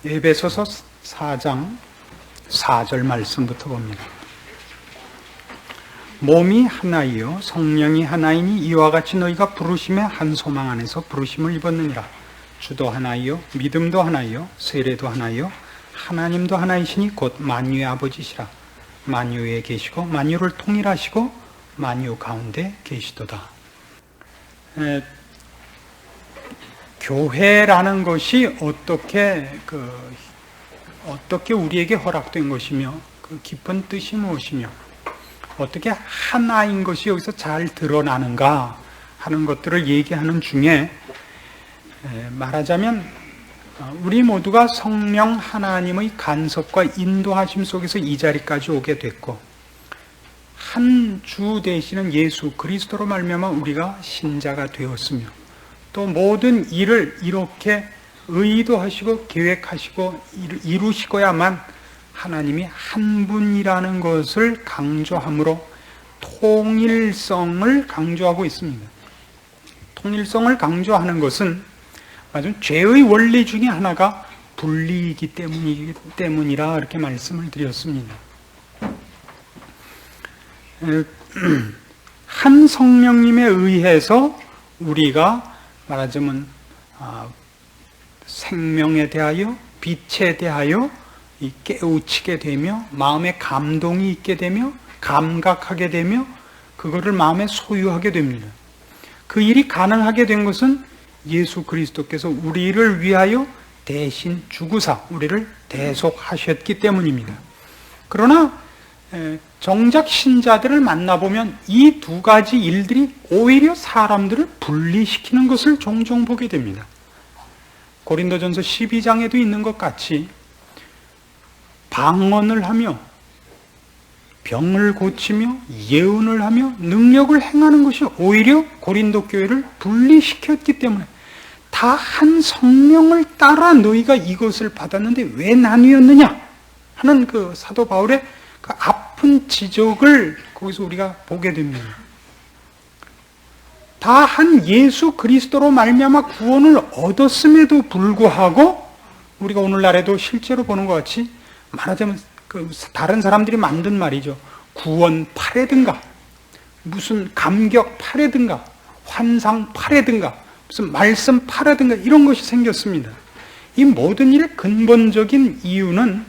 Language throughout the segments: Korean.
에베소서 4장 4절 말씀부터 봅니다. 몸이 하나이요 성령이 하나이니 이와 같이 너희가 부르심의 한 소망 안에서 부르심을 입었느니라. 주도 하나이요 믿음도 하나이요 세례도 하나이요 하나님도 하나이시니 곧 만유의 아버지시라. 만유에 계시고 만유를 통일하시고 만유 가운데 계시도다. 교회라는 것이 어떻게 우리에게 허락된 것이며 그 깊은 뜻이 무엇이며 어떻게 하나인 것이 여기서 잘 드러나는가 하는 것들을 얘기하는 중에 말하자면 우리 모두가 성령 하나님의 간섭과 인도하심 속에서 이 자리까지 오게 됐고 한 주 되시는 예수 그리스도로 말미암아 우리가 신자가 되었으며 또 모든 일을 이렇게 의도하시고 계획하시고 이루시고야만 하나님이 한 분이라는 것을 강조함으로 통일성을 강조하고 있습니다. 통일성을 강조하는 것은 죄의 원리 중에 하나가 분리이기 때문이라 이렇게 말씀을 드렸습니다. 한 성령님에 의해서 우리가 말하자면 생명에 대하여 빛에 대하여 깨우치게 되며 마음에 감동이 있게 되며 감각하게 되며 그거를 마음에 소유하게 됩니다. 그 일이 가능하게 된 것은 예수 그리스도께서 우리를 위하여 대신 죽으사 우리를 대속하셨기 때문입니다. 그러나 정작 신자들을 만나보면 이 두 가지 일들이 오히려 사람들을 분리시키는 것을 종종 보게 됩니다. 고린도전서 12장에도 있는 것 같이 방언을 하며 병을 고치며 예언을 하며 능력을 행하는 것이 오히려 고린도 교회를 분리시켰기 때문에 다 한 성령을 따라 너희가 이것을 받았는데 왜 나뉘었느냐 하는 그 사도 바울의 그 아픈 지적을 거기서 우리가 보게 됩니다. 다 한 예수 그리스도로 말미암아 구원을 얻었음에도 불구하고 우리가 오늘날에도 실제로 보는 것 같이 말하자면 다른 사람들이 만든 말이죠. 구원파라든가 무슨 감격파라든가 환상파라든가 무슨 말씀파라든가 이런 것이 생겼습니다. 이 모든 일의 근본적인 이유는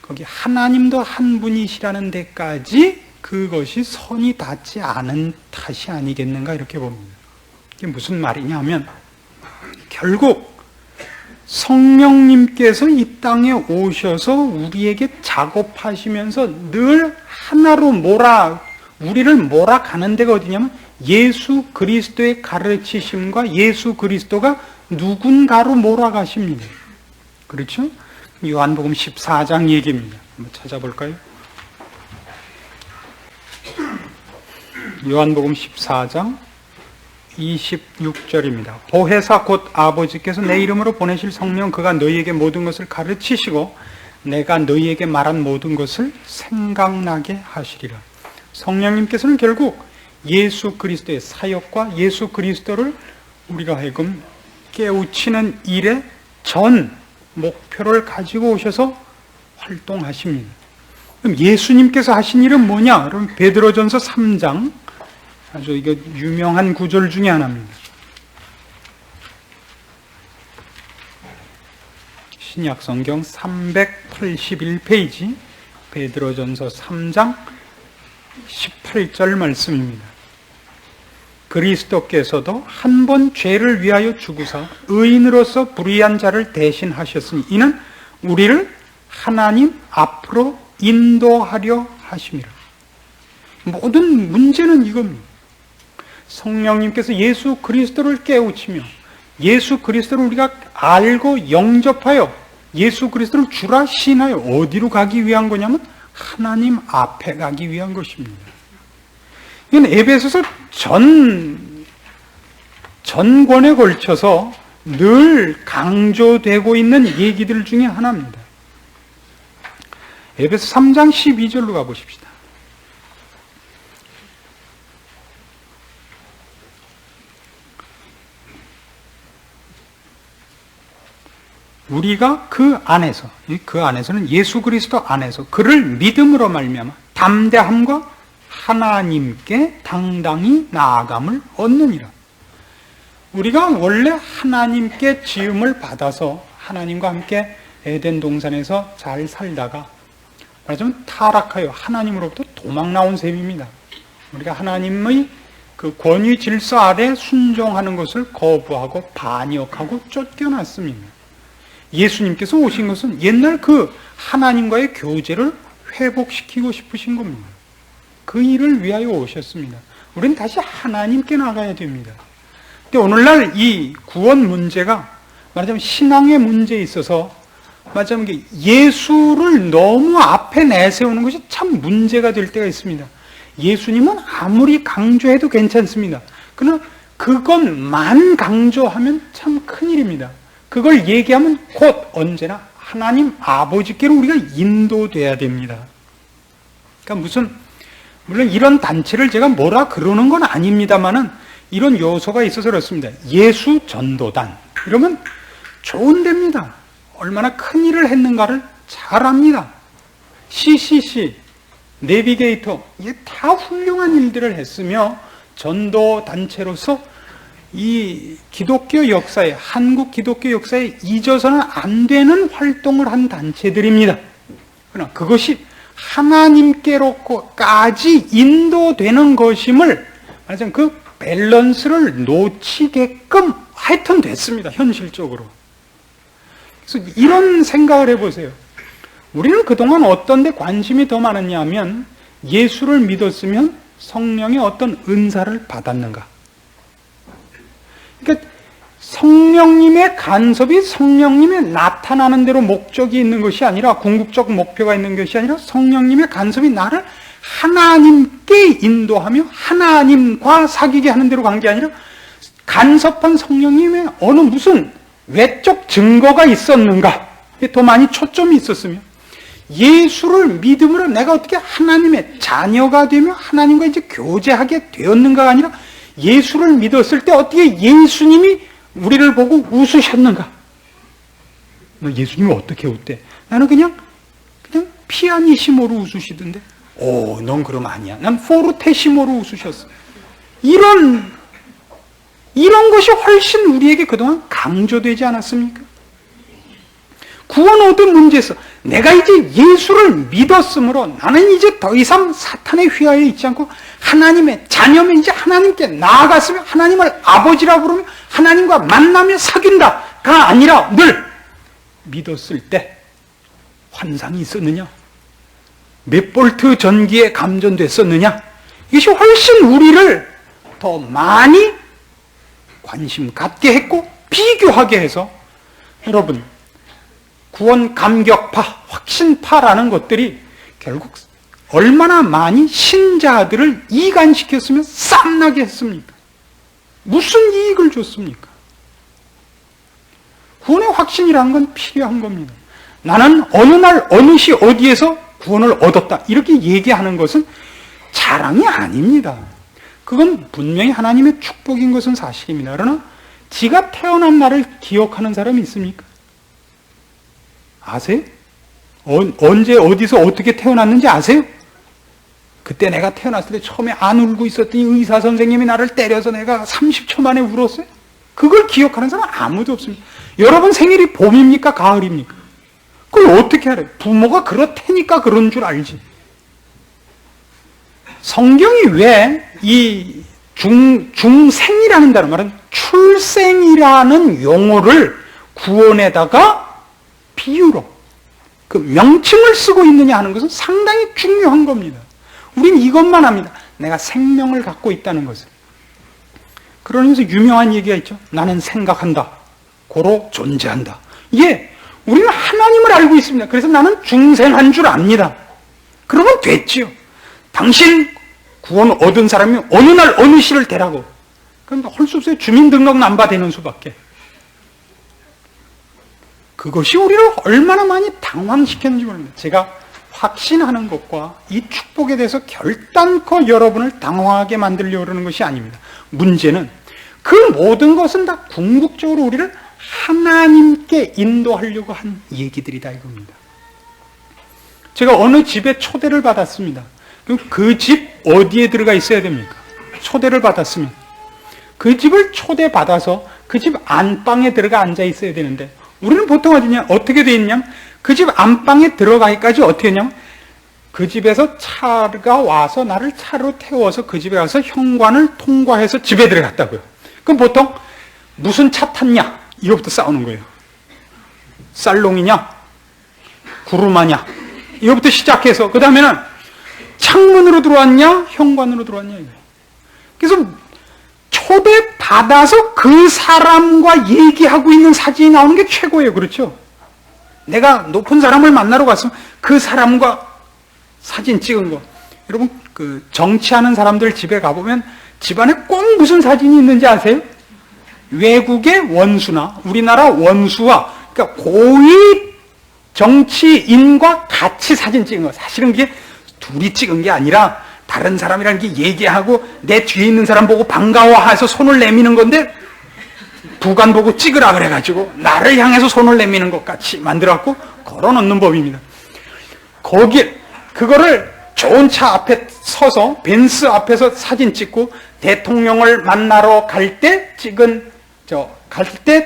거기 하나님도 한 분이시라는 데까지 그것이 선이 닿지 않은 탓이 아니겠는가 이렇게 봅니다. 이게 무슨 말이냐면 결국 성령님께서 이 땅에 오셔서 우리에게 작업하시면서 늘 하나로 우리를 몰아가는 데가 어디냐면 예수 그리스도의 가르치심과 예수 그리스도가 누군가로 몰아가십니다. 그렇죠? 요한복음 14장 얘기입니다. 한번 찾아볼까요? 요한복음 14장 26절입니다. 보혜사 곧 아버지께서 내 이름으로 보내실 성령 그가 너희에게 모든 것을 가르치시고 내가 너희에게 말한 모든 것을 생각나게 하시리라. 성령님께서는 결국 예수 그리스도의 사역과 예수 그리스도를 우리가 하여금 깨우치는 일의 전 목표를 가지고 오셔서 활동하십니다. 그럼 예수님께서 하신 일은 뭐냐? 그럼 베드로전서 3장 아주 이거 유명한 구절 중에 하나입니다. 신약성경 381페이지 베드로전서 3장 18절 말씀입니다. 그리스도께서도 한 번 죄를 위하여 죽으사 의인으로서 불의한 자를 대신하셨으니 이는 우리를 하나님 앞으로 인도하려 하심이라. 모든 문제는 이겁니다. 성령님께서 예수 그리스도를 깨우치며 예수 그리스도를 우리가 알고 영접하여 예수 그리스도를 주라 신하여 어디로 가기 위한 거냐면 하나님 앞에 가기 위한 것입니다. 이건 에베소서 전권에 걸쳐서 늘 강조되고 있는 얘기들 중에 하나입니다. 에베소 3장 12절로 가보십시다. 우리가 그 안에서는 예수 그리스도 안에서 그를 믿음으로 말미암아 담대함과 하나님께 당당히 나아감을 얻느니라. 우리가 원래 하나님께 지음을 받아서 하나님과 함께 에덴 동산에서 잘 살다가 말하자면 타락하여 하나님으로부터 도망 나온 셈입니다. 우리가 하나님의 그 권위 질서 아래 순종하는 것을 거부하고 반역하고 쫓겨났습니다. 예수님께서 오신 것은 옛날 그 하나님과의 교제를 회복시키고 싶으신 겁니다. 그 일을 위하여 오셨습니다. 우리는 다시 하나님께 나가야 됩니다. 근데 오늘날 이 구원 문제가 말하자면 신앙의 문제에 있어서 말하자면 예수를 너무 앞에 내세우는 것이 참 문제가 될 때가 있습니다. 예수님은 아무리 강조해도 괜찮습니다. 그러나 그것만 강조하면 참 큰일입니다. 그걸 얘기하면 곧 언제나 하나님 아버지께로 우리가 인도돼야 됩니다. 그러니까 물론 이런 단체를 제가 뭐라 그러는 건 아닙니다만은 이런 요소가 있어서 그렇습니다. 예수 전도단 이러면 좋은 데입니다. 얼마나 큰 일을 했는가를 잘 압니다. CCC, 내비게이터 이게 다 훌륭한 일들을 했으며 전도 단체로서 이 기독교 역사에 한국 기독교 역사에 잊어서는 안 되는 활동을 한 단체들입니다. 그러나 그것이 하나님께로까지 인도되는 것임을 말하자면 그 밸런스를 놓치게끔 하여튼 됐습니다. 현실적으로. 그래서 이런 생각을 해보세요. 우리는 그동안 어떤 데 관심이 더 많았냐면 예수를 믿었으면 성령의 어떤 은사를 받았는가. 그러니까 성령님의 간섭이 성령님의 나타나는 대로 목적이 있는 것이 아니라 궁극적 목표가 있는 것이 아니라 성령님의 간섭이 나를 하나님께 인도하며 하나님과 사귀게 하는 대로 간 게 아니라 간섭한 성령님의 어느 무슨 외적 증거가 있었는가. 더 많이 초점이 있었으며 예수를 믿음으로 내가 어떻게 하나님의 자녀가 되며 하나님과 이제 교제하게 되었는가가 아니라 예수를 믿었을 때 어떻게 예수님이 우리를 보고 웃으셨는가? 너 예수님이 어떻게 웃대? 나는 그냥 피아니시모로 웃으시던데. 오, 넌 그럼 아니야. 난 포르테시모로 웃으셨어. 이런 것이 훨씬 우리에게 그동안 강조되지 않았습니까? 구원 얻은 문제에서 내가 이제 예수를 믿었으므로 나는 이제 더 이상 사탄의 휘하에 있지 않고 하나님의 자녀면 이제 하나님께 나아갔으며 하나님을 아버지라고 부르며 하나님과 만나며 사귄다가 아니라 늘 믿었을 때 환상이 있었느냐? 몇 볼트 전기에 감전됐었느냐? 이것이 훨씬 우리를 더 많이 관심 갖게 했고 비교하게 해서 여러분 구원 감격파, 확신파라는 것들이 결국 얼마나 많이 신자들을 이간시켰으면 쌈나게 했습니까? 무슨 이익을 줬습니까? 구원의 확신이라는 건 필요한 겁니다. 나는 어느 날 어느 시 어디에서 구원을 얻었다 이렇게 얘기하는 것은 자랑이 아닙니다. 그건 분명히 하나님의 축복인 것은 사실입니다. 그러나 지가 태어난 날을 기억하는 사람이 있습니까? 아세요? 언제 어디서 어떻게 태어났는지 아세요? 그때 내가 태어났을 때 처음에 안 울고 있었더니 의사 선생님이 나를 때려서 내가 30초 만에 울었어요? 그걸 기억하는 사람 아무도 없습니다. 여러분 생일이 봄입니까? 가을입니까? 그걸 어떻게 알아요? 부모가 그렇다니까 그런 줄 알지. 성경이 왜 이 중생이라는 단어 말은 출생이라는 용어를 구원에다가 비유로 그 명칭을 쓰고 있느냐 하는 것은 상당히 중요한 겁니다. 우리는 이것만 합니다. 내가 생명을 갖고 있다는 것을. 그러면서 유명한 얘기가 있죠. 나는 생각한다. 고로 존재한다. 예, 우리는 하나님을 알고 있습니다. 그래서 나는 중생한 줄 압니다. 그러면 됐지요. 당신 구원 얻은 사람이 어느 날 어느 시를 대라고. 그럼 할 수 없어요. 주민등록 남바되는 수밖에. 그것이 우리를 얼마나 많이 당황시켰는지 모릅니다. 제가 확신하는 것과 이 축복에 대해서 결단코 여러분을 당황하게 만들려고 그러는 것이 아닙니다. 문제는 그 모든 것은 다 궁극적으로 우리를 하나님께 인도하려고 한 얘기들이다 이겁니다. 제가 어느 집에 초대를 받았습니다. 그럼 그 집 어디에 들어가 있어야 됩니까? 초대를 받았으면 그 집을 초대받아서 그 집 안방에 들어가 앉아 있어야 되는데, 우리는 보통 어떻게 돼 있냐면 그 집 안방에 들어가기까지 어떻게 했냐면 그 집에서 차가 와서 나를 차로 태워서 그 집에 가서 현관을 통과해서 집에 들어갔다고요. 그럼 보통 무슨 차 탔냐? 이거부터 싸우는 거예요. 쌀롱이냐? 구루마냐? 이거부터 시작해서 그 다음에는 창문으로 들어왔냐? 현관으로 들어왔냐? 이거예요. 그래서 초대받아서 그 사람과 얘기하고 있는 사진이 나오는 게 최고예요. 그렇죠? 내가 높은 사람을 만나러 갔으면 그 사람과 사진 찍은 거. 여러분, 그 정치하는 사람들 집에 가보면 집안에 꼭 무슨 사진이 있는지 아세요? 외국의 원수나 우리나라 원수와, 그러니까 고위 정치인과 같이 사진 찍은 거. 사실은 그게 둘이 찍은 게 아니라 다른 사람이랑 이렇게 얘기하고 내 뒤에 있는 사람 보고 반가워해서 손을 내미는 건데, 부관 보고 찍으라 그래가지고 나를 향해서 손을 내미는 것 같이 만들어갖고 걸어놓는 법입니다. 그거를 좋은 차 앞에 서서 벤츠 앞에서 사진 찍고, 대통령을 만나러 갈 때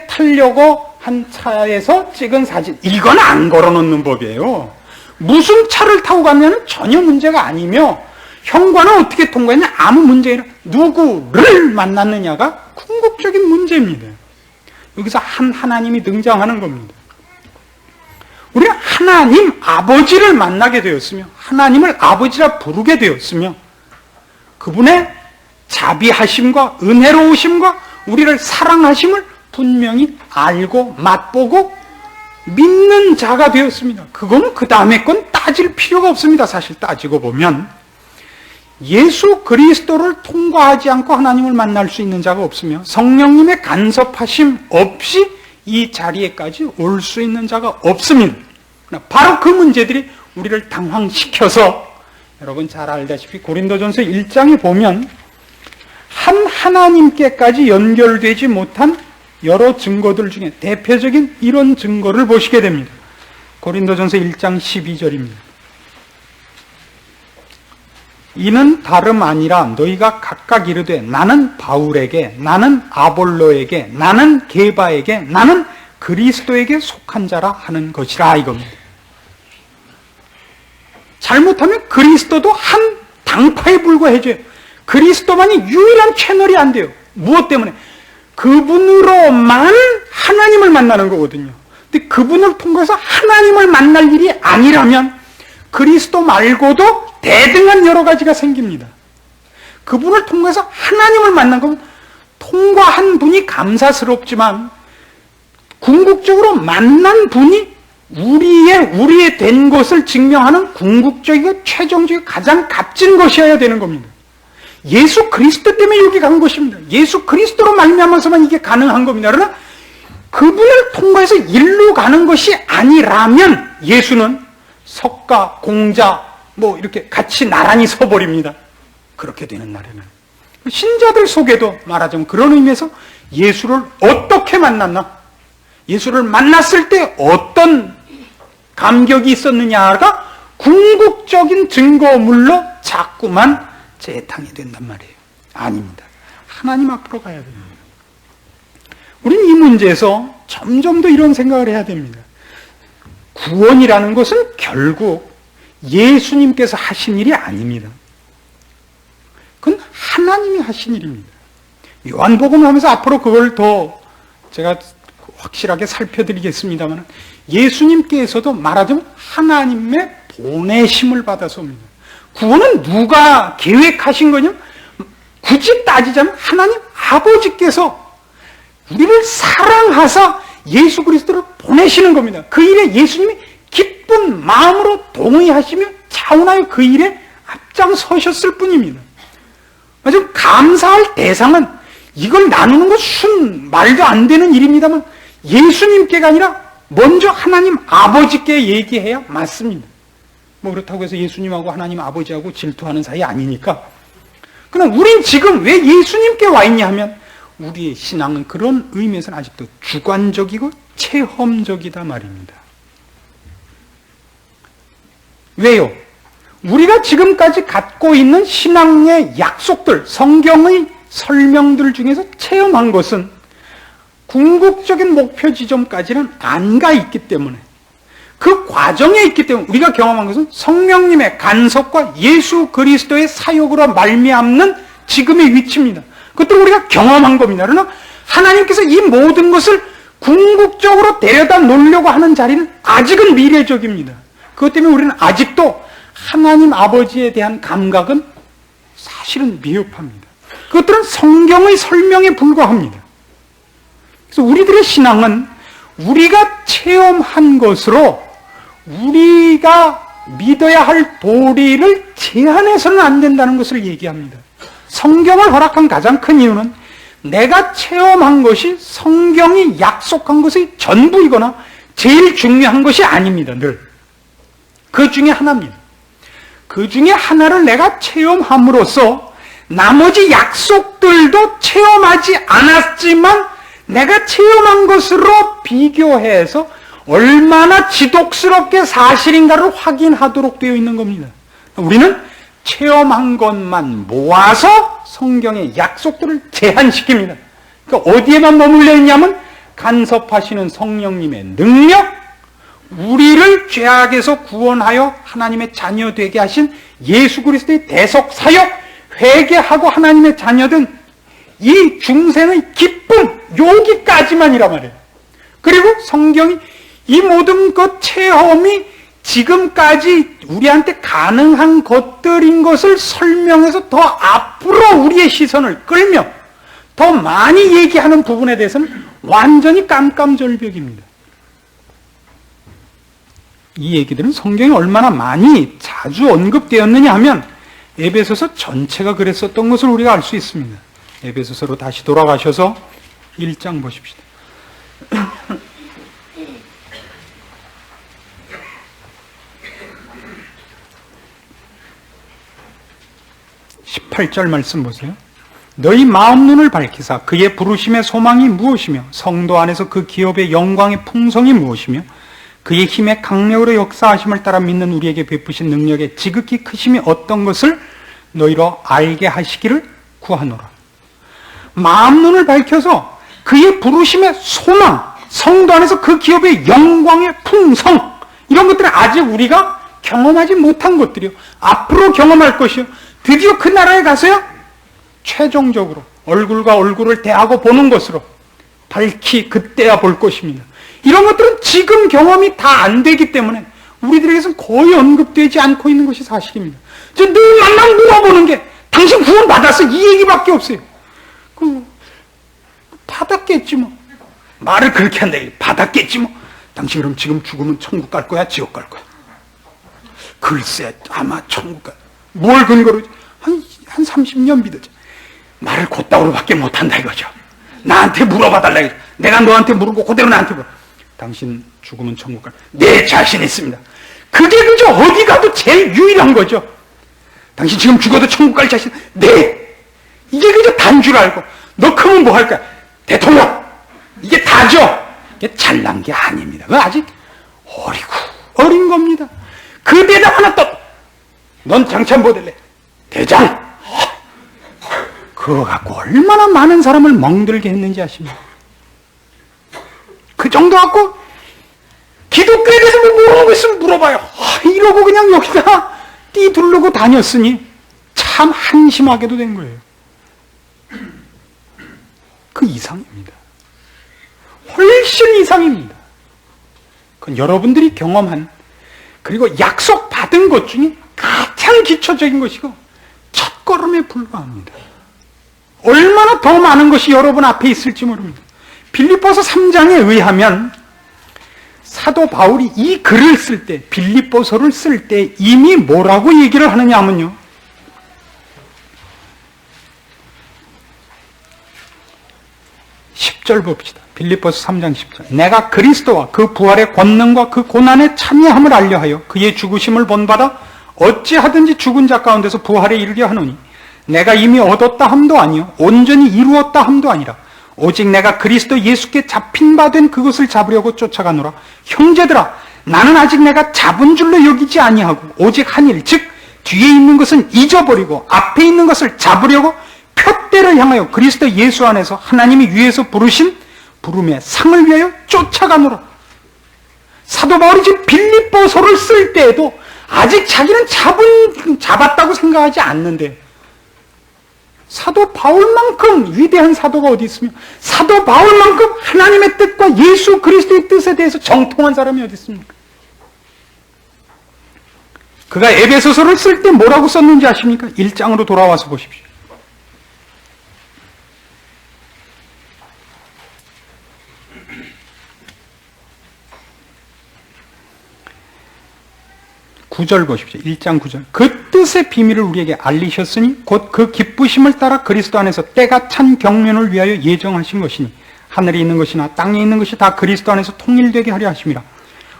타려고 한 차에서 찍은 사진, 이건 안 걸어놓는 법이에요. 무슨 차를 타고 갔냐는 전혀 문제가 아니며, 현관은 어떻게 통과했냐 아무 문제가 아니라 누구를 만났느냐가 궁극적인 문제입니다. 여기서 하나님이 등장하는 겁니다. 우리가 하나님 아버지를 만나게 되었으며 하나님을 아버지라 부르게 되었으며 그분의 자비하심과 은혜로우심과 우리를 사랑하심을 분명히 알고 맛보고 믿는 자가 되었습니다. 그건 그 다음에 건 따질 필요가 없습니다. 사실 따지고 보면 예수 그리스도를 통과하지 않고 하나님을 만날 수 있는 자가 없으며 성령님의 간섭하심 없이 이 자리에까지 올 수 있는 자가 없습니다. 바로 그 문제들이 우리를 당황시켜서, 여러분 잘 알다시피 고린도전서 1장에 보면 한 하나님께까지 연결되지 못한 여러 증거들 중에 대표적인 이런 증거를 보시게 됩니다. 고린도전서 1장 12절입니다. 이는 다름 아니라 너희가 각각 이르되 나는 바울에게, 나는 아볼로에게, 나는 게바에게, 나는 그리스도에게 속한 자라 하는 것이라 이겁니다. 잘못하면 그리스도도 한 당파에 불과해져요. 그리스도만이 유일한 채널이 안 돼요. 무엇 때문에? 그분으로만 하나님을 만나는 거거든요. 근데 그분을 통해서 하나님을 만날 일이 아니라면 그리스도 말고도 대등한 여러 가지가 생깁니다. 그분을 통해서 하나님을 만난 건 통과한 분이 감사스럽지만 궁극적으로 만난 분이 우리의 된 것을 증명하는 궁극적이고 최종적이고 가장 값진 것이어야 되는 겁니다. 예수 그리스도 때문에 여기 간 것입니다. 예수 그리스도로 말미암아서만 이게 가능한 겁니다. 그러나 그분을 통과해서 일로 가는 것이 아니라면 예수는 석가, 공자 이렇게 같이 나란히 서버립니다. 그렇게 되는 날에는 신자들 속에도 말하자면 그런 의미에서 예수를 어떻게 만났나, 예수를 만났을 때 어떤 감격이 있었느냐가 궁극적인 증거물로 자꾸만 재탕이 된단 말이에요. 아닙니다. 하나님 앞으로 가야 됩니다. 우리는 이 문제에서 점점 더 이런 생각을 해야 됩니다. 구원이라는 것은 결국 예수님께서 하신 일이 아닙니다. 그건 하나님이 하신 일입니다. 요한복음을 하면서 앞으로 그걸 더 제가 확실하게 살펴드리겠습니다만, 예수님께서도 말하자면 하나님의 보내심을 받아서 옵니다. 구원은 누가 계획하신 거냐? 굳이 따지자면 하나님 아버지께서 우리를 사랑하사 예수 그리스도를 보내시는 겁니다. 그 일에 예수님이 기쁜 마음으로 동의하시며 차원하여 그 일에 앞장서셨을 뿐입니다. 좀 감사할 대상은 이걸 나누는 건 말도 안 되는 일입니다만 예수님께가 아니라 먼저 하나님 아버지께 얘기해야 맞습니다. 그렇다고 해서 예수님하고 하나님 아버지하고 질투하는 사이 아니니까. 그러나 우린 지금 왜 예수님께 와 있냐 하면 우리의 신앙은 그런 의미에서는 아직도 주관적이고 체험적이다 말입니다. 왜요? 우리가 지금까지 갖고 있는 신앙의 약속들, 성경의 설명들 중에서 체험한 것은 궁극적인 목표 지점까지는 안 가 있기 때문에, 그 과정에 있기 때문에 우리가 경험한 것은 성령님의 간섭과 예수 그리스도의 사역으로 말미암는 지금의 위치입니다. 그것들을 우리가 경험한 겁니다. 그러나 하나님께서 이 모든 것을 궁극적으로 데려다 놓으려고 하는 자리는 아직은 미래적입니다. 그것 때문에 우리는 아직도 하나님 아버지에 대한 감각은 사실은 미흡합니다. 그것들은 성경의 설명에 불과합니다. 그래서 우리들의 신앙은 우리가 체험한 것으로 우리가 믿어야 할 도리를 제한해서는 안 된다는 것을 얘기합니다. 성경을 허락한 가장 큰 이유는 내가 체험한 것이 성경이 약속한 것의 전부이거나 제일 중요한 것이 아닙니다. 늘 그 중에 하나입니다. 그 중에 하나를 내가 체험함으로써 나머지 약속들도 체험하지 않았지만 내가 체험한 것으로 비교해서 얼마나 지독스럽게 사실인가를 확인하도록 되어 있는 겁니다. 우리는 체험한 것만 모아서 성경의 약속들을 제한시킵니다. 그러니까 어디에만 머물러 있냐면 간섭하시는 성령님의 능력, 우리를 죄악에서 구원하여 하나님의 자녀 되게 하신 예수 그리스도의 대속 사역, 회개하고 하나님의 자녀된 이 중생의 기쁨, 여기까지만이란 말이에요. 그리고 성경이 이 모든 것 체험이 지금까지 우리한테 가능한 것들인 것을 설명해서 더 앞으로 우리의 시선을 끌며 더 많이 얘기하는 부분에 대해서는 완전히 깜깜절벽입니다. 이 얘기들은 성경에 얼마나 많이 자주 언급되었느냐 하면 에베소서 전체가 그랬었던 것을 우리가 알 수 있습니다. 에베소서로 다시 돌아가셔서 1장 보십시다. 18절 말씀 보세요. 너희 마음 눈을 밝히사 그의 부르심의 소망이 무엇이며 성도 안에서 그 기업의 영광의 풍성이 무엇이며 그의 힘의 강력으로 역사하심을 따라 믿는 우리에게 베푸신 능력의 지극히 크심이 어떤 것을 너희로 알게 하시기를 구하노라. 마음 눈을 밝혀서 그의 부르심의 소망, 성도 안에서 그 기업의 영광의 풍성, 이런 것들은 아직 우리가 경험하지 못한 것들이요, 앞으로 경험할 것이요, 드디어 그 나라에 가서요 최종적으로 얼굴과 얼굴을 대하고 보는 것으로 밝히 그때야 볼 것입니다. 이런 것들은 지금 경험이 다 안 되기 때문에 우리들에게서는 거의 언급되지 않고 있는 것이 사실입니다. 늘 만만 물어보는 게 당신 구원 받았어? 이 얘기밖에 없어요. 받았겠지 뭐. 말을 그렇게 한다. 받았겠지 뭐. 당신 그럼 지금 죽으면 천국 갈 거야? 지옥 갈 거야? 글쎄 아마 천국 갈. 뭘 근거로? 한 30년 믿었지. 말을 곧다우로밖에 못한다 이거죠. 나한테 물어봐달라 이거죠. 내가 너한테 물어보고 그대로 나한테 물어. 당신 죽으면 천국 갈. 네, 자신 있습니다. 그게 그저 어디 가도 제일 유일한 거죠. 당신 지금 죽어도 천국 갈 자신. 네. 이게 그저 단 줄 알고. 너 크면 뭐 할 거야? 대통령. 이게 다죠. 이게 잘난 게 아닙니다. 그 아직 어린 겁니다. 그 대답 하나 또. 넌 장참 뭐 될래? 대장. 그거 갖고 얼마나 많은 사람을 멍들게 했는지 아십니까? 그 정도 갖고 기독교에 대해서 뭐 물어보고 있으면 물어봐요. 이러고 그냥 여기다 띠두르고 다녔으니 참 한심하게도 된 거예요. 그 이상입니다. 훨씬 이상입니다. 그건 여러분들이 경험한 그리고 약속받은 것 중에 가장 기초적인 것이고 첫걸음에 불과합니다. 얼마나 더 많은 것이 여러분 앞에 있을지 모릅니다. 빌립보서 3장에 의하면 사도 바울이 이 글을 쓸 때, 빌립보서를 쓸 때 이미 뭐라고 얘기를 하느냐 하면요, 10절 봅시다. 빌립보서 3장 10절. 내가 그리스도와 그 부활의 권능과 그 고난의 참여함을 알려하여 그의 죽으심을 본받아 어찌하든지 죽은 자 가운데서 부활에 이르려 하노니 내가 이미 얻었다 함도 아니요 온전히 이루었다 함도 아니라 오직 내가 그리스도 예수께 잡힌 바 된 그것을 잡으려고 쫓아가노라. 형제들아, 나는 아직 내가 잡은 줄로 여기지 아니하고 오직 한 일, 즉 뒤에 있는 것은 잊어버리고 앞에 있는 것을 잡으려고 표대를 향하여 그리스도 예수 안에서 하나님이 위에서 부르신 부름의 상을 위하여 쫓아가노라. 사도 바울이 지금 빌립보서를 쓸 때에도 아직 자기는 잡았다고 생각하지 않는데, 사도 바울만큼 위대한 사도가 어디 있으며 사도 바울만큼 하나님의 뜻과 예수 그리스도의 뜻에 대해서 정통한 사람이 어디 있습니까? 그가 에베소서를 쓸 때 뭐라고 썼는지 아십니까? 1장으로 돌아와서 보십시오. (9절) 보십시오. 1장 9절. 그 뜻의 비밀을 우리에게 알리셨으니 곧 그 기쁘심을 따라 그리스도 안에서 때가 찬 경륜을 위하여 예정하신 것이니 하늘에 있는 것이나 땅에 있는 것이 다 그리스도 안에서 통일되게 하려 하심이라.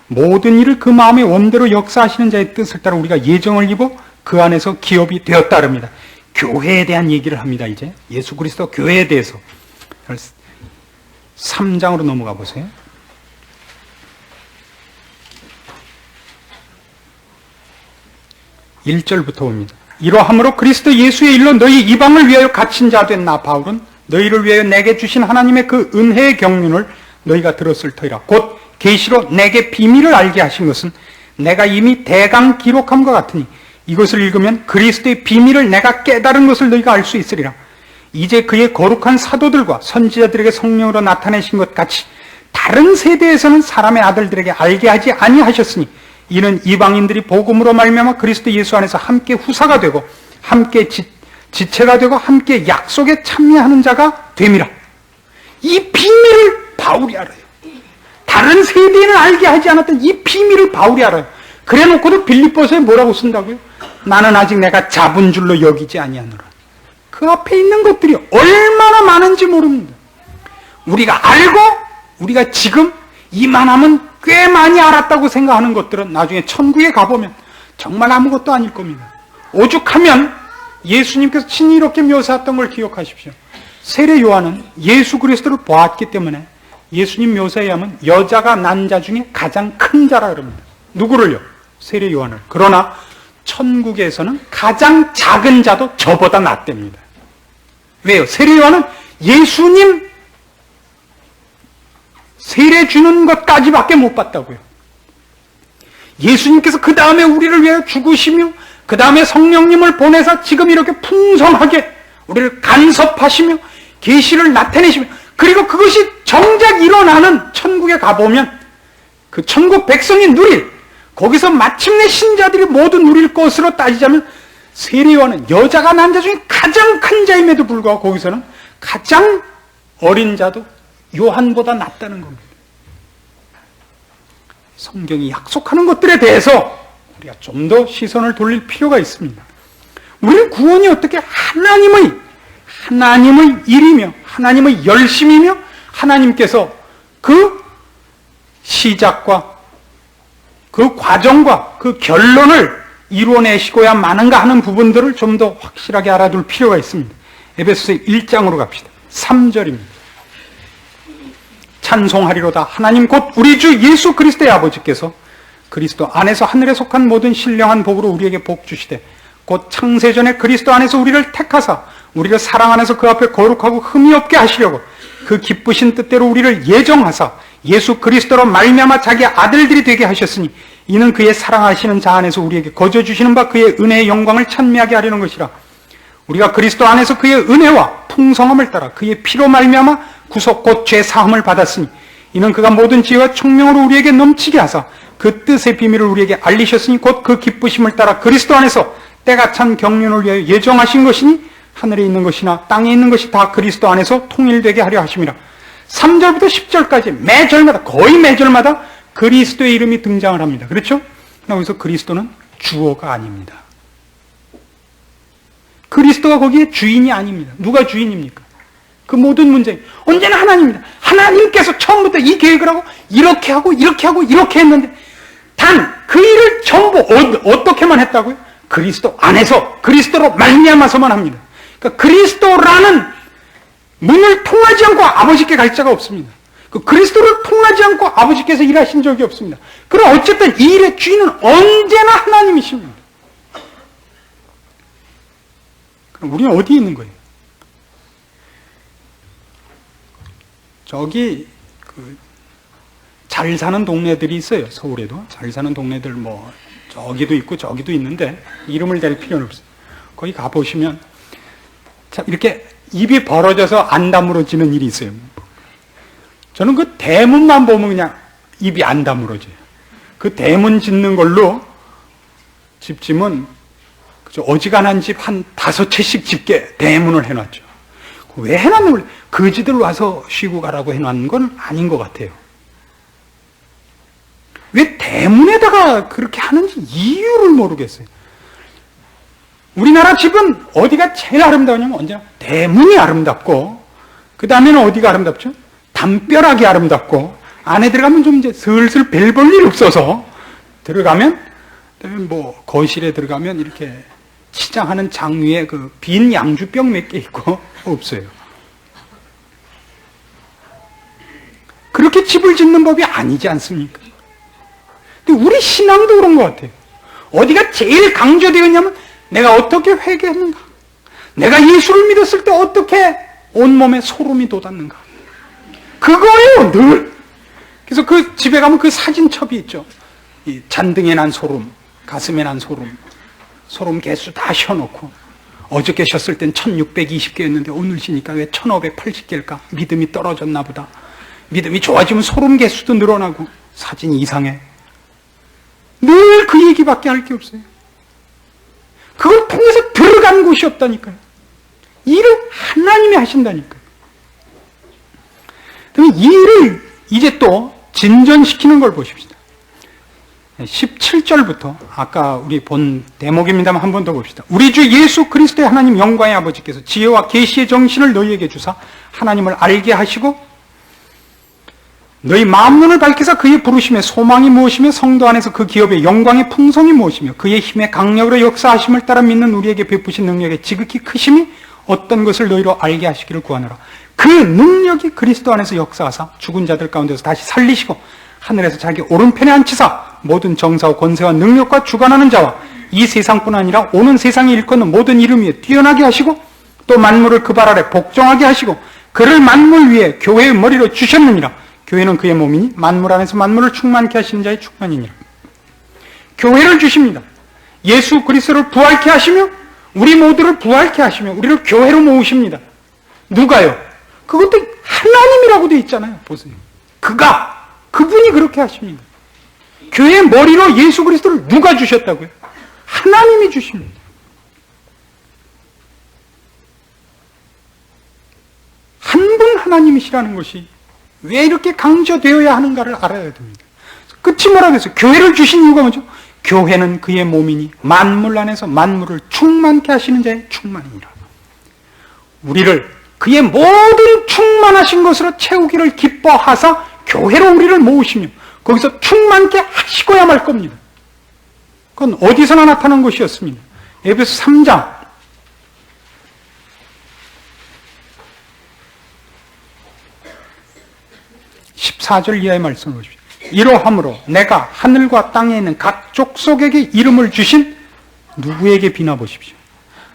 모든 일을 그 마음의 원대로 역사하시는 자의 뜻을 따라 우리가 예정을 입어 그 안에서 기업이 되었다 합니다. 교회에 대한 얘기를 합니다. 이제 예수 그리스도 교회에 대해서 3장으로 넘어가 보세요. 1절부터 봅니다. 이러함으로 그리스도 예수의 일로 너희 이방을 위하여 갇힌 자 된 나 바울은 너희를 위하여 내게 주신 하나님의 그 은혜의 경륜을 너희가 들었을 터이라. 곧 계시로 내게 비밀을 알게 하신 것은 내가 이미 대강 기록함과 같으니 이것을 읽으면 그리스도의 비밀을 내가 깨달은 것을 너희가 알 수 있으리라. 이제 그의 거룩한 사도들과 선지자들에게 성령으로 나타내신 것 같이 다른 세대에서는 사람의 아들들에게 알게 하지 아니하셨으니 이는 이방인들이 복음으로 말미암아 그리스도 예수 안에서 함께 후사가 되고 함께 지체가 되고 함께 약속에 참여하는 자가 됨이라. 이 비밀을 바울이 알아요. 다른 세대에는 알게 하지 않았던 이 비밀을 바울이 알아요. 그래 놓고도 빌립보서에 뭐라고 쓴다고요? 나는 아직 내가 잡은 줄로 여기지 아니하노라. 그 앞에 있는 것들이 얼마나 많은지 모릅니다. 우리가 알고 우리가 지금 이만하면 꽤 많이 알았다고 생각하는 것들은 나중에 천국에 가보면 정말 아무것도 아닐 겁니다. 오죽하면 예수님께서 친히 이렇게 묘사했던 걸 기억하십시오. 세례 요한은 예수 그리스도를 보았기 때문에 예수님 묘사에 의하면 여자가 난 자 중에 가장 큰 자라 그럽니다. 누구를요? 세례 요한을. 그러나 천국에서는 가장 작은 자도 저보다 낫답니다. 왜요? 세례 요한은 예수님 세례 주는 것까지밖에 못 봤다고요. 예수님께서 그 다음에 우리를 위하여 죽으시며 그 다음에 성령님을 보내서 지금 이렇게 풍성하게 우리를 간섭하시며 계시를 나타내시며 그리고 그것이 정작 일어나는 천국에 가보면 그 천국 백성이 누릴 거기서 마침내 신자들이 모두 누릴 것으로 따지자면 세례 요한은 여자가 난 자 중에 가장 큰 자임에도 불구하고 거기서는 가장 어린 자도 요한보다 낫다는 겁니다. 성경이 약속하는 것들에 대해서 우리가 좀 더 시선을 돌릴 필요가 있습니다. 우리는 구원이 어떻게 하나님의 일이며 하나님의 열심이며 하나님께서 그 시작과 그 과정과 그 결론을 이루어내시고야 마는가 하는 부분들을 좀 더 확실하게 알아둘 필요가 있습니다. 에베소서 1장으로 갑시다. 3절입니다. 찬송하리로다. 하나님 곧 우리 주 예수 그리스도의 아버지께서 그리스도 안에서 하늘에 속한 모든 신령한 복으로 우리에게 복 주시되 곧 창세전에 그리스도 안에서 우리를 택하사 우리를 사랑 안에서 그 앞에 거룩하고 흠이 없게 하시려고 그 기쁘신 뜻대로 우리를 예정하사 예수 그리스도로 말미암아 자기 아들들이 되게 하셨으니 이는 그의 사랑하시는 자 안에서 우리에게 거저 주시는 바 그의 은혜의 영광을 찬미하게 하려는 것이라. 우리가 그리스도 안에서 그의 은혜와 풍성함을 따라 그의 피로 말미암아 구속 곧 죄 사함을 받았으니 이는 그가 모든 지혜와 총명으로 우리에게 넘치게 하사 그 뜻의 비밀을 우리에게 알리셨으니 곧 그 기쁘심을 따라 그리스도 안에서 때가 찬 경륜을 위하여 예정하신 것이니 하늘에 있는 것이나 땅에 있는 것이 다 그리스도 안에서 통일되게 하려 하심이라. 3절부터 10절까지 매절마다 거의 매절마다 그리스도의 이름이 등장을 합니다. 그렇죠? 여기서 그리스도는 주어가 아닙니다. 그리스도가 거기에 주인이 아닙니다. 누가 주인입니까? 그 모든 문제 언제나 하나님입니다. 하나님께서 처음부터 이 계획을 하고 이렇게 하고 이렇게 하고 이렇게 했는데 단 그 일을 전부 어떻게만 했다고요? 그리스도 안에서 그리스도로 말미암아서만 합니다. 그러니까 그리스도라는 문을 통하지 않고 아버지께 갈 자가 없습니다. 그 그리스도를 통하지 않고 아버지께서 일하신 적이 없습니다. 그럼 어쨌든 이 일의 주인은 언제나 하나님이십니다. 그럼 우리는 어디에 있는 거예요? 저기 잘 사는 동네들이 있어요. 서울에도 잘 사는 동네들 뭐 저기도 있고 저기도 있는데 이름을 댈 필요는 없어요. 거기 가보시면 참 이렇게 입이 벌어져서 안 다물어지는 일이 있어요. 저는 그 대문만 보면 그냥 입이 안 다물어져요. 그 대문 짓는 걸로 집 지면 어지간한 집 한 5채씩 짓게 대문을 해놨죠. 왜 해놨는 거예요? 거지들 와서 쉬고 가라고 해놓은 건 아닌 것 같아요. 왜 대문에다가 그렇게 하는지 이유를 모르겠어요. 우리나라 집은 어디가 제일 아름다우냐면 언제나 대문이 아름답고, 그 다음에는 어디가 아름답죠? 담벼락이 아름답고, 안에 들어가면 좀 이제 슬슬 별 볼 일 없어서 들어가면, 뭐 거실에 들어가면 이렇게 치장하는 장 위에 그 빈 양주병 몇 개 있고 없어요. 그렇게 집을 짓는 법이 아니지 않습니까? 근데 우리 신앙도 그런 것 같아요. 어디가 제일 강조되었냐면 내가 어떻게 회개했는가, 내가 예수를 믿었을 때 어떻게 온몸에 소름이 돋았는가, 그거예요 늘. 그래서 그 집에 가면 그 사진첩이 있죠. 이 잔등에 난 소름, 가슴에 난 소름, 소름 개수 다 쉬어놓고, 어저께 쉬었을 땐 1620개였는데 오늘 쉬니까 왜 1580개일까? 믿음이 떨어졌나 보다. 믿음이 좋아지면 소름 개수도 늘어나고 사진이 이상해. 늘 그 얘기밖에 할 게 없어요. 그걸 통해서 들어간 곳이 없다니까요. 일을 하나님이 하신다니까요. 이 일을 이제 또 진전시키는 걸 보십시다. 17절부터 아까 우리 본 대목입니다만 한 번 더 봅시다. 우리 주 예수 그리스도의 하나님 영광의 아버지께서 지혜와 계시의 정신을 너희에게 주사 하나님을 알게 하시고 너희 마음눈을 밝혀서 그의 부르심의 소망이 무엇이며 성도 안에서 그 기업의 영광의 풍성이 무엇이며 그의 힘의 강력으로 역사하심을 따라 믿는 우리에게 베푸신 능력의 지극히 크심이 어떤 것을 너희로 알게 하시기를 구하노라. 그 능력이 그리스도 안에서 역사하사 죽은 자들 가운데서 다시 살리시고 하늘에서 자기 오른편에 앉히사 모든 정사와 권세와 능력과 주관하는 자와 이 세상뿐 아니라 오는 세상에 일컫는 모든 이름 위에 뛰어나게 하시고 또 만물을 그 발 아래 복종하게 하시고 그를 만물 위에 교회의 머리로 주셨느니라. 교회는 그의 몸이니 만물 안에서 만물을 충만케 하시는 자의 충만이니라. 교회를 주십니다. 예수 그리스도를 부활케 하시며 우리 모두를 부활케 하시며 우리를 교회로 모으십니다. 누가요? 그것도 하나님이라고 되어 있잖아요. 보세요. 그분이 그렇게 하십니다. 교회의 머리로 예수 그리스도를 누가 주셨다고요? 하나님이 주십니다. 한 분 하나님이시라는 것이 왜 이렇게 강조되어야 하는가를 알아야 됩니다. 끝이 뭐라고 했어요? 교회를 주신 이유가 뭐죠? 교회는 그의 몸이니 만물 안에서 만물을 충만케 하시는 자의 충만이니라. 우리를 그의 모든 충만하신 것으로 채우기를 기뻐하사 교회로 우리를 모으시며 거기서 충만케 하시고야 말 겁니다. 그건 어디서나 나타난 것이었습니다. 에베소 3장 14절 이하의 말씀을 보십시오. 이러함으로 내가 하늘과 땅에 있는 각 족속에게 이름을 주신 누구에게 비나 보십시오.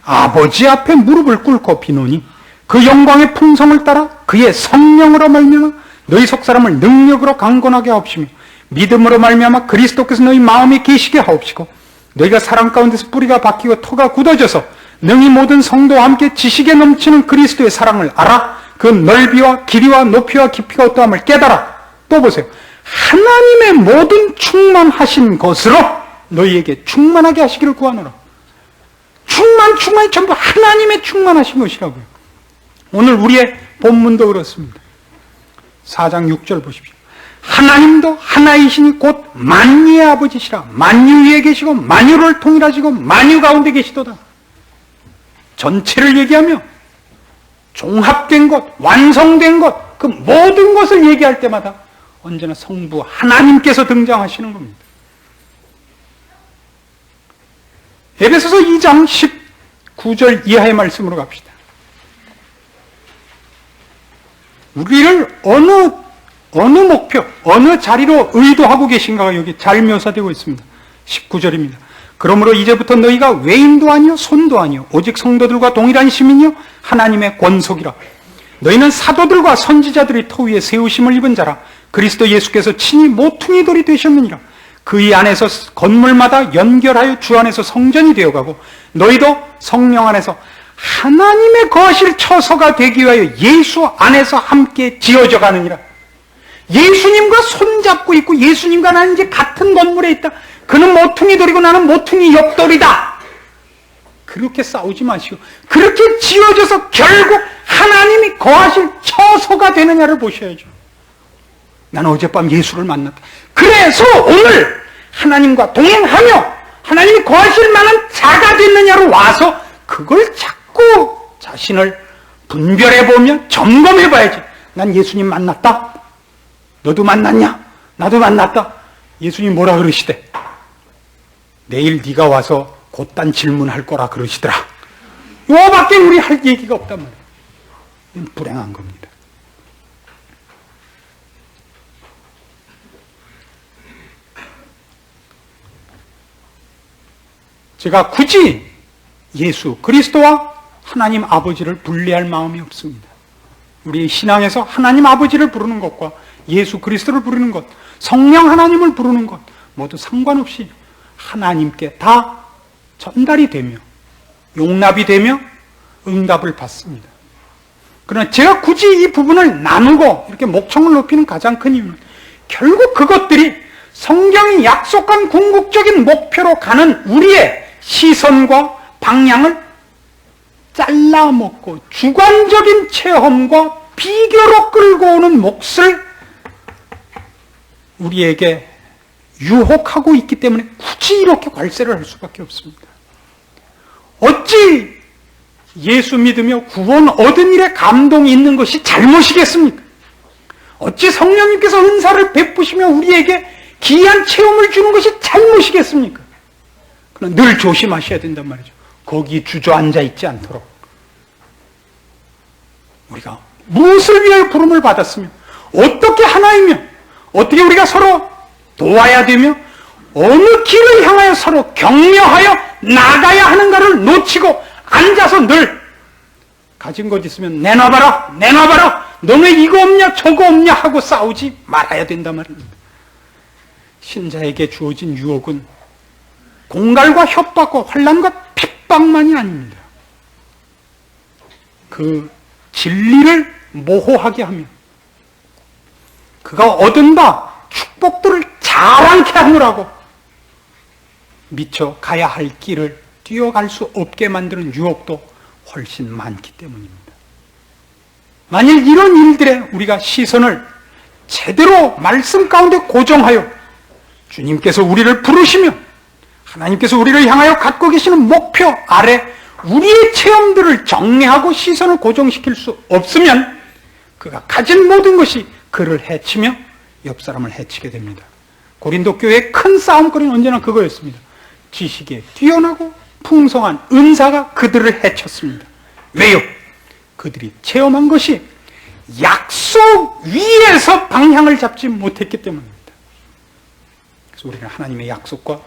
아버지 앞에 무릎을 꿇고 비노니 그 영광의 풍성을 따라 그의 성령으로 말미암아 너희 속사람을 능력으로 강건하게 하옵시며 믿음으로 말미암아 그리스도께서 너희 마음에 계시게 하옵시고 너희가 사랑 가운데서 뿌리가 박히고 토가 굳어져서 능히 모든 성도와 함께 지식에 넘치는 그리스도의 사랑을 알아 그 넓이와 길이와 높이와 깊이가 어떠함을 깨달아. 또 보세요. 하나님의 모든 충만하신 것으로 너희에게 충만하게 하시기를 구하노라. 충만이 전부 하나님의 충만하신 것이라고요. 오늘 우리의 본문도 그렇습니다. 4장 6절 보십시오. 하나님도 하나이시니 곧 만유의 아버지시라. 만유 위에 계시고 만유를 통일하시고 만유 가운데 계시도다. 전체를 얘기하며 종합된 것, 완성된 것, 그 모든 것을 얘기할 때마다 언제나 성부 하나님께서 등장하시는 겁니다. 에베소서 2장 19절 이하의 말씀으로 갑시다. 우리를 어느 목표, 어느 자리로 의도하고 계신가가 여기 잘 묘사되고 있습니다. 19절입니다. 그러므로 이제부터 너희가 외인도 아니요 손도 아니요 오직 성도들과 동일한 시민이요 하나님의 권속이라. 너희는 사도들과 선지자들이 터 위에 세우심을 입은 자라. 그리스도 예수께서 친히 모퉁이 돌이 되셨느니라. 그의 안에서 건물마다 연결하여 주 안에서 성전이 되어가고 너희도 성령 안에서 하나님의 거하실 처소가 되기 위하여 예수 안에서 함께 지어져 가느니라. 예수님과 손잡고 있고 예수님과 나는 이제 같은 건물에 있다. 그는 모퉁이 돌이고 나는 모퉁이 옆돌이다. 그렇게 싸우지 마시고 그렇게 지어져서 결국 하나님이 거하실 처소가 되느냐를 보셔야죠. 나는 어젯밤 예수를 만났다. 그래서 오늘 하나님과 동행하며 하나님이 거하실 만한 자가 됐느냐로 와서 그걸 자꾸 자신을 분별해보며 점검해봐야지. 난 예수님 만났다. 너도 만났냐? 나도 만났다. 예수님 뭐라 그러시대? 내일 네가 와서 곧단 질문할 거라 그러시더라. 요밖에 우리 할 얘기가 없단 말이에요. 이건 불행한 겁니다. 제가 굳이 예수 그리스도와 하나님 아버지를 분리할 마음이 없습니다. 우리 신앙에서 하나님 아버지를 부르는 것과 예수 그리스도를 부르는 것, 성령 하나님을 부르는 것 모두 상관없이 하나님께 다 전달이 되며 용납이 되며 응답을 받습니다. 그러나 제가 굳이 이 부분을 나누고 이렇게 목청을 높이는 가장 큰 이유는 결국 그것들이 성경이 약속한 궁극적인 목표로 가는 우리의 시선과 방향을 잘라먹고 주관적인 체험과 비교로 끌고 오는 몫을 우리에게 유혹하고 있기 때문에 굳이 이렇게 괄세를 할 수밖에 없습니다. 어찌 예수 믿으며 구원 얻은 일에 감동이 있는 것이 잘못이겠습니까? 어찌 성령님께서 은사를 베푸시며 우리에게 기이한 체험을 주는 것이 잘못이겠습니까? 그러나 늘 조심하셔야 된단 말이죠. 거기 주저앉아 있지 않도록. 우리가 무엇을 위하여 부름을 받았으며 어떻게 하나이며 어떻게 우리가 서로 도와야 되며 어느 길을 향하여 서로 격려하여 나가야 하는가를 놓치고 앉아서 늘 가진 것 있으면 내놔봐라 내놔봐라 너네 이거 없냐 저거 없냐 하고 싸우지 말아야 된단 말입니다. 신자에게 주어진 유혹은 공갈과 협박과 환난과 핍박만이 아닙니다. 그 진리를 모호하게 하며 그가 얻은 바 축복들을 자랑케 하느라고 미처 가야 할 길을 뛰어갈 수 없게 만드는 유혹도 훨씬 많기 때문입니다. 만일 이런 일들에 우리가 시선을 제대로 말씀 가운데 고정하여 주님께서 우리를 부르시며 하나님께서 우리를 향하여 갖고 계시는 목표 아래 우리의 체험들을 정리하고 시선을 고정시킬 수 없으면 그가 가진 모든 것이 그를 해치며 옆 사람을 해치게 됩니다. 고린도 교회의 큰 싸움거리는 언제나 그거였습니다. 지식에 뛰어나고 풍성한 은사가 그들을 해쳤습니다. 왜요? 그들이 체험한 것이 약속 위에서 방향을 잡지 못했기 때문입니다. 그래서 우리는 하나님의 약속과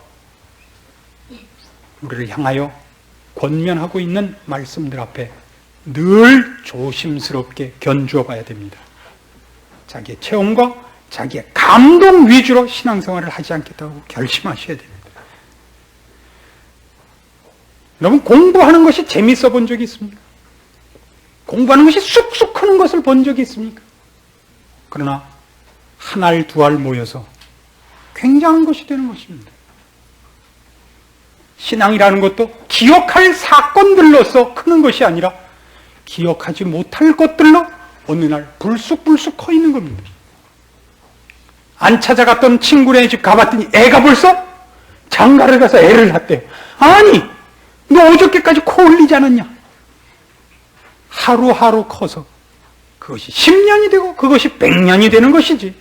우리를 향하여 권면하고 있는 말씀들 앞에 늘 조심스럽게 견주어 봐야 됩니다. 자기의 체험과 자기의 감동 위주로 신앙생활을 하지 않겠다고 결심하셔야 됩니다. 여러분 공부하는 것이 재밌어 본 적이 있습니까? 공부하는 것이 쑥쑥 크는 것을 본 적이 있습니까? 그러나 한 알 두 알 모여서 굉장한 것이 되는 것입니다. 신앙이라는 것도 기억할 사건들로서 크는 것이 아니라 기억하지 못할 것들로 어느 날 불쑥불쑥 커 있는 겁니다. 안 찾아갔던 친구네 집 가봤더니 애가 벌써 장가를 가서 애를 낳대요. 아니 너 어저께까지 코 흘리지 않았냐? 하루하루 커서 그것이 10년이 되고 그것이 100년이 되는 것이지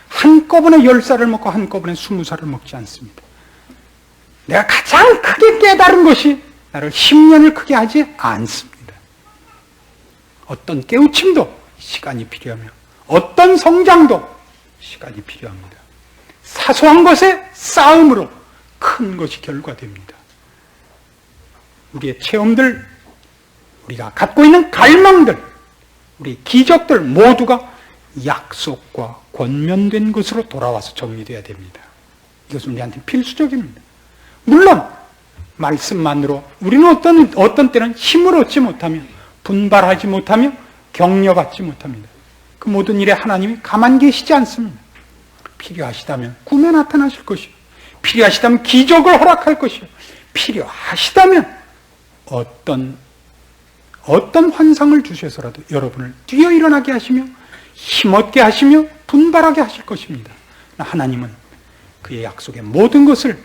한꺼번에 10살을 먹고 한꺼번에 20살을 먹지 않습니다. 내가 가장 크게 깨달은 것이 나를 10년을 크게 하지 않습니다. 어떤 깨우침도 시간이 필요하며 어떤 성장도 시간이 필요합니다. 사소한 것의 싸움으로 큰 것이 결과됩니다. 우리의 체험들, 우리가 갖고 있는 갈망들, 우리 기적들 모두가 약속과 권면된 것으로 돌아와서 정리되어야 됩니다. 이것은 우리한테 필수적입니다. 물론 말씀만으로 우리는 어떤 때는 힘을 얻지 못하며 분발하지 못하며 격려받지 못합니다. 그 모든 일에 하나님이 가만히 계시지 않습니다. 필요하시다면 꿈에 나타나실 것이요, 필요하시다면 기적을 허락할 것이요, 필요하시다면 어떤 환상을 주셔서라도 여러분을 뛰어 일어나게 하시며 힘없게 하시며 분발하게 하실 것입니다. 하나님은 그의 약속의 모든 것을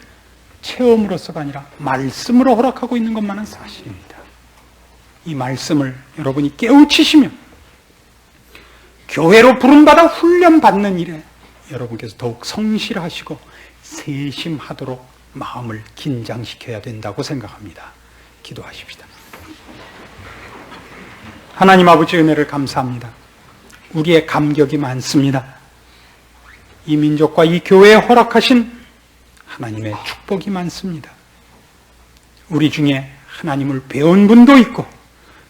체험으로서가 아니라 말씀으로 허락하고 있는 것만은 사실입니다. 이 말씀을 여러분이 깨우치시며 교회로 부름받아 훈련받는 일에 여러분께서 더욱 성실하시고 세심하도록 마음을 긴장시켜야 된다고 생각합니다. 기도하십시다. 하나님 아버지, 은혜를 감사합니다. 우리의 감격이 많습니다. 이 민족과 이 교회에 허락하신 하나님의 축복이 많습니다. 우리 중에 하나님을 배운 분도 있고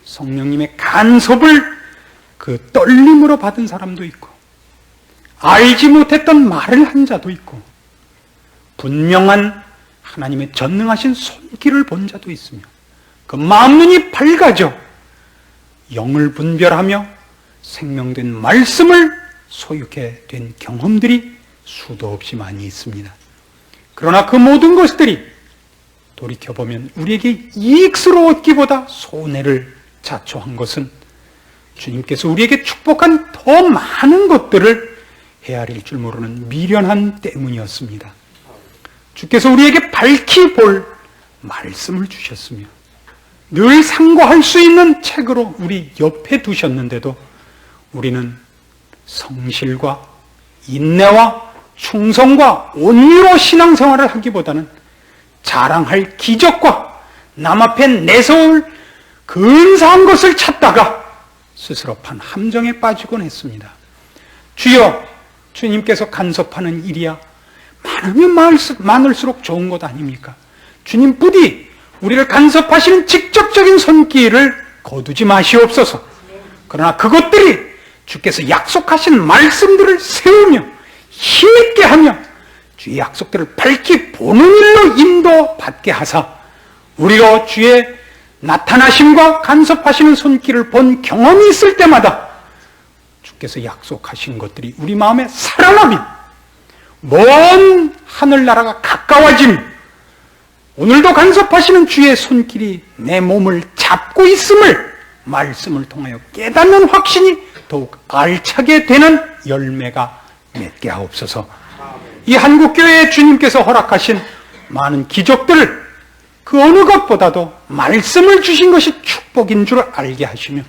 성령님의 간섭을 그 떨림으로 받은 사람도 있고 알지 못했던 말을 한 자도 있고 분명한 하나님의 전능하신 손길을 본 자도 있으며 그 마음눈이 밝아져 영을 분별하며 생명된 말씀을 소유하게 된 경험들이 수도 없이 많이 있습니다. 그러나 그 모든 것들이 돌이켜보면 우리에게 이익스러웠기보다 손해를 자초한 것은 주님께서 우리에게 축복한 더 많은 것들을 헤아릴 줄 모르는 미련한 때문이었습니다. 주께서 우리에게 밝히 볼 말씀을 주셨으며 늘 상고할 수 있는 책으로 우리 옆에 두셨는데도 우리는 성실과 인내와 충성과 온유로 신앙생활을 하기보다는 자랑할 기적과 남 앞에 내세울 근사한 것을 찾다가 스스로 판 함정에 빠지곤 했습니다. 주여, 주님께서 간섭하는 일이야 많으면 많을수록 좋은 것 아닙니까? 주님 부디 우리를 간섭하시는 직접적인 손길을 거두지 마시옵소서. 그러나 그것들이 주께서 약속하신 말씀들을 세우며 힘있게 하며 주의 약속들을 밝히 보는 일로 인도받게 하사 우리가 주의 나타나심과 간섭하시는 손길을 본 경험이 있을 때마다 주께서 약속하신 것들이 우리 마음에 살아나며 먼 하늘나라가 가까워짐, 오늘도 간섭하시는 주의 손길이 내 몸을 잡고 있음을 말씀을 통하여 깨닫는 확신이 더욱 알차게 되는 열매가 맺게 하옵소서. 이 한국교회에 주님께서 허락하신 많은 기적들을 그 어느 것보다도 말씀을 주신 것이 축복인 줄 알게 하시며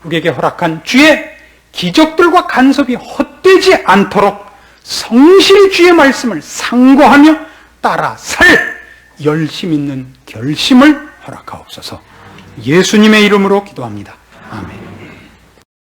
우리에게 허락한 주의 기적들과 간섭이 헛되지 않도록 성실히 주의 말씀을 상고하며 따라 살 열심 있는 결심을 허락하옵소서. 예수님의 이름으로 기도합니다. 아멘.